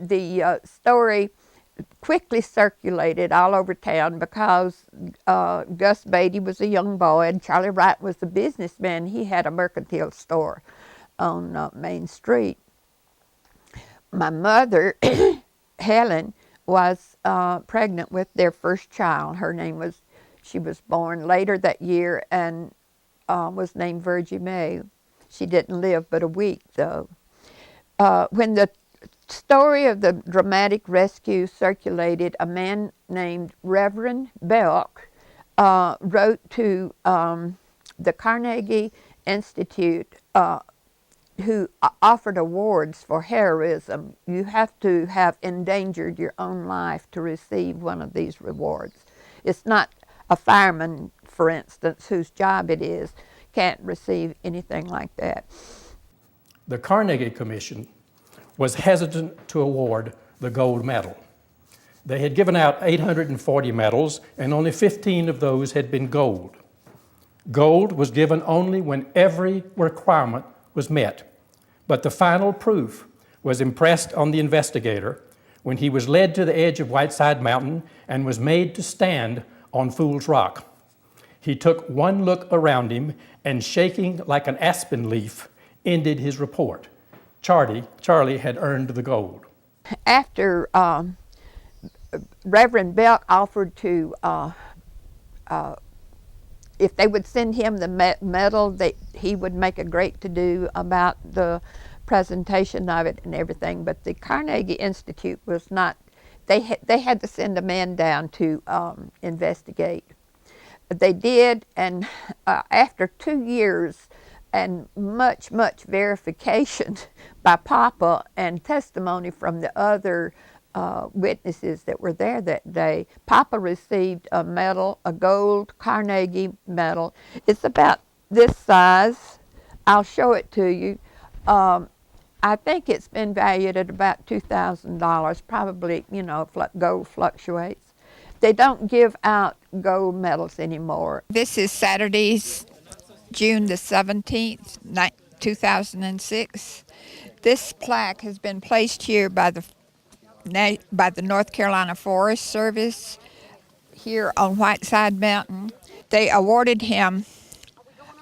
the story quickly circulated all over town because Gus Baty was a young boy and Charlie Wright was a businessman. He had a mercantile store on Main Street. My mother, Helen, was pregnant with their first child. She was born later that year and was named Virgie May. She didn't live but a week, though. When the story of the dramatic rescue circulated, a man named Reverend Belk wrote to the Carnegie Institute, who offered awards for heroism. You have to have endangered your own life to receive one of these rewards. It's not a fireman, for instance, whose job it is, can't receive anything like that. The Carnegie Commission was hesitant to award the gold medal. They had given out 840 medals, and only 15 of those had been gold. Gold was given only when every requirement was met. But the final proof was impressed on the investigator when he was led to the edge of Whiteside Mountain and was made to stand on Fool's Rock. He took one look around him and, shaking like an aspen leaf, ended his report. Charlie had earned the gold. After Reverend Belk offered to, if they would send him the medal, he would make a great to-do about the presentation of it and everything. But the Carnegie Institute was not, they had to send a man down to investigate. They did, and after 2 years and much verification by Papa and testimony from the other witnesses that were there that day, Papa received a medal, a gold Carnegie medal. It's about this size. I'll show it to you. I think it's been valued at about $2,000, probably, you know, gold fluctuates. They don't give out gold medals anymore. This is Saturday's June the 17th, 2006. This plaque has been placed here by the North Carolina Forest Service here on Whiteside Mountain. They awarded him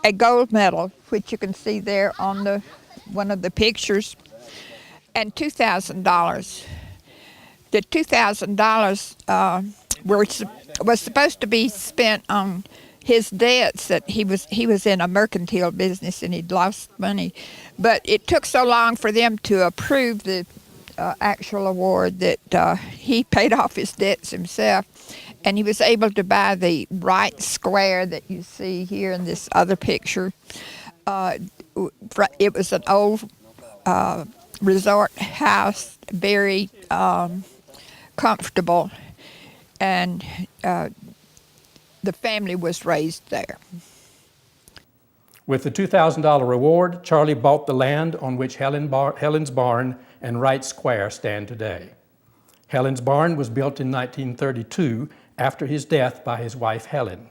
a gold medal, which you can see there on one of the pictures, and $2,000. The $2,000 was supposed to be spent on his debts. That he was in a mercantile business and he'd lost money, but it took so long for them to approve the actual award that he paid off his debts himself, and he was able to buy the Wright Square that you see here in this other picture. It was an old resort house, very comfortable, and the family was raised there. With the $2,000 reward, Charlie bought the land on which Helen's Barn and Wright Square stand today. Helen's Barn was built in 1932 after his death by his wife Helen.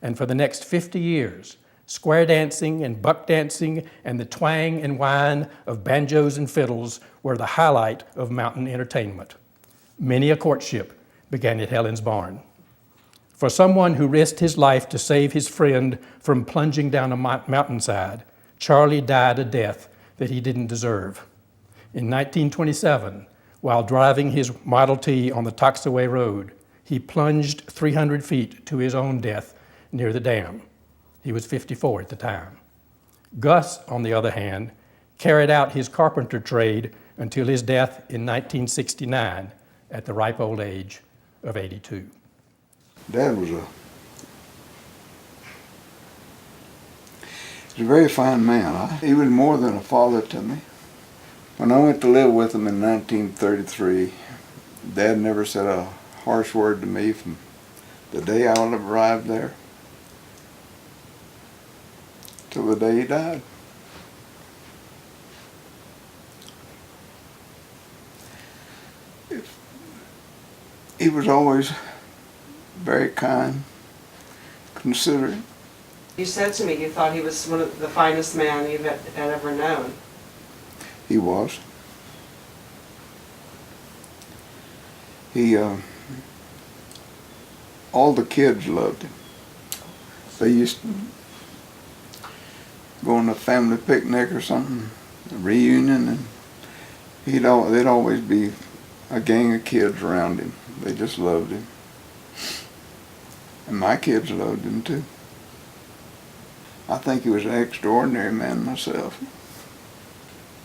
And for the next 50 years, square dancing and buck dancing and the twang and whine of banjos and fiddles were the highlight of mountain entertainment. Many a courtship began at Helen's Barn. For someone who risked his life to save his friend from plunging down a mountainside, Charlie died a death that he didn't deserve. In 1927, while driving his Model T on the Toxaway Road, he plunged 300 feet to his own death near the dam. He was 54 at the time. Gus, on the other hand, carried out his carpenter trade until his death in 1969 at the ripe old age of 82. Dad was a very fine man. He was more than a father to me. When I went to live with him in 1933, Dad never said a harsh word to me from the day I arrived there till the day he died. He was always very kind, considerate. You said to me you thought he was one of the finest man you had ever known. He was. He, all the kids loved him. They used to go on a family picnic or something, a reunion, and there'd always be a gang of kids around him. They just loved him. And my kids loved him too. I think he was an extraordinary man myself.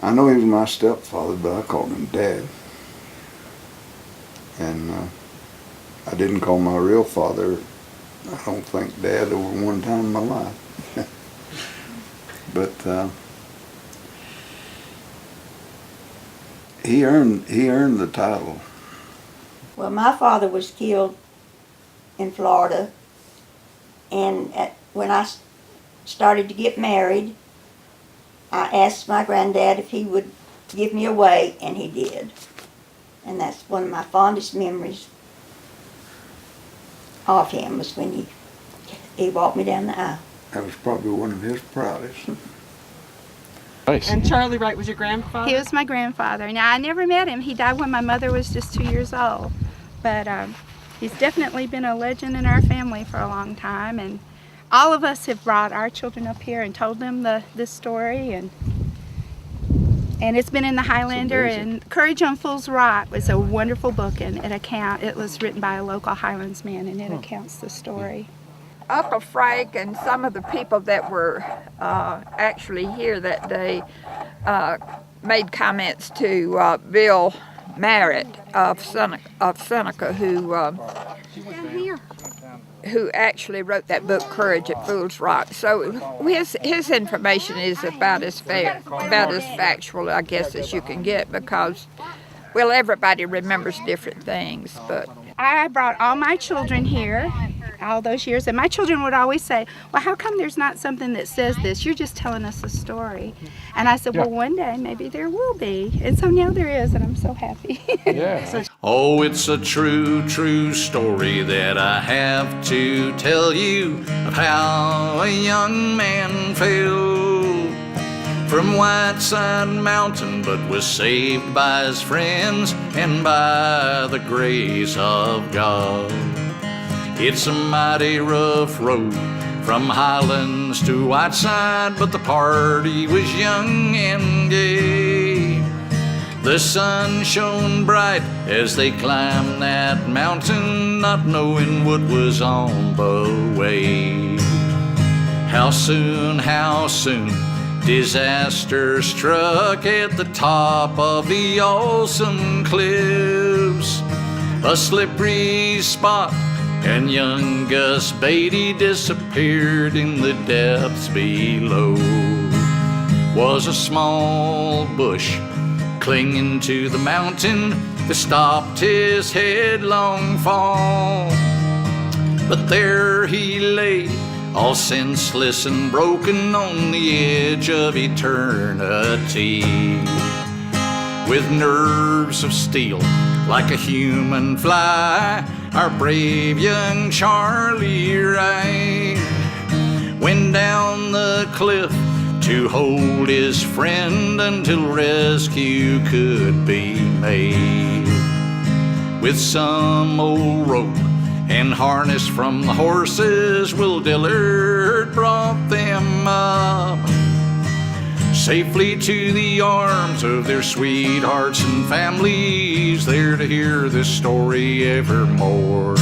I know he was my stepfather, but I called him Dad. And I didn't call my real father, I don't think, Dad over one time in my life. But he earned the title. Well, my father was killed in Florida, and when I started to get married, I asked my granddad if he would give me away, and he did. And that's one of my fondest memories of him, was when he walked me down the aisle. That was probably one of his proudest. Nice. And Charlie Wright was your grandfather? He was my grandfather. Now, I never met him. He died when my mother was just 2 years old. But he's definitely been a legend in our family for a long time. And all of us have brought our children up here and told them this story. And it's been in the Highlander. And Courage on Fool's Rock was a wonderful book, and it was written by a local Highlands man, and it accounts the story. Uncle Frank and some of the people that were actually here that day made comments to Bill Merritt of Seneca, who actually wrote that book, Courage at Fool's Rock. So his information is about as factual, I guess, as you can get, because, well, everybody remembers different things, but I brought all my children here all those years, and my children would always say, well, how come there's not something that says this? You're just telling us a story. And I said, well, one day maybe there will be. And so now there is, and I'm so happy. Yeah. Oh, it's a true, true story that I have to tell you of how a young man fell from Whiteside Mountain, but was saved by his friends and by the grace of God. It's a mighty rough road from Highlands to Whiteside, but the party was young and gay. The sun shone bright as they climbed that mountain, not knowing what was on the way. How soon, disaster struck at the top of the awesome cliffs. A slippery spot, and young Gus Baty disappeared in the depths below. Was a small bush clinging to the mountain that stopped his headlong fall. But there he lay, all senseless and broken on the edge of eternity, with nerves of steel like a human fly. Our brave young Charlie Wright went down the cliff to hold his friend until rescue could be made. With some old rope and harness from the horses, Will Dillard brought them up safely to the arms of their sweethearts and families, there to hear this story evermore.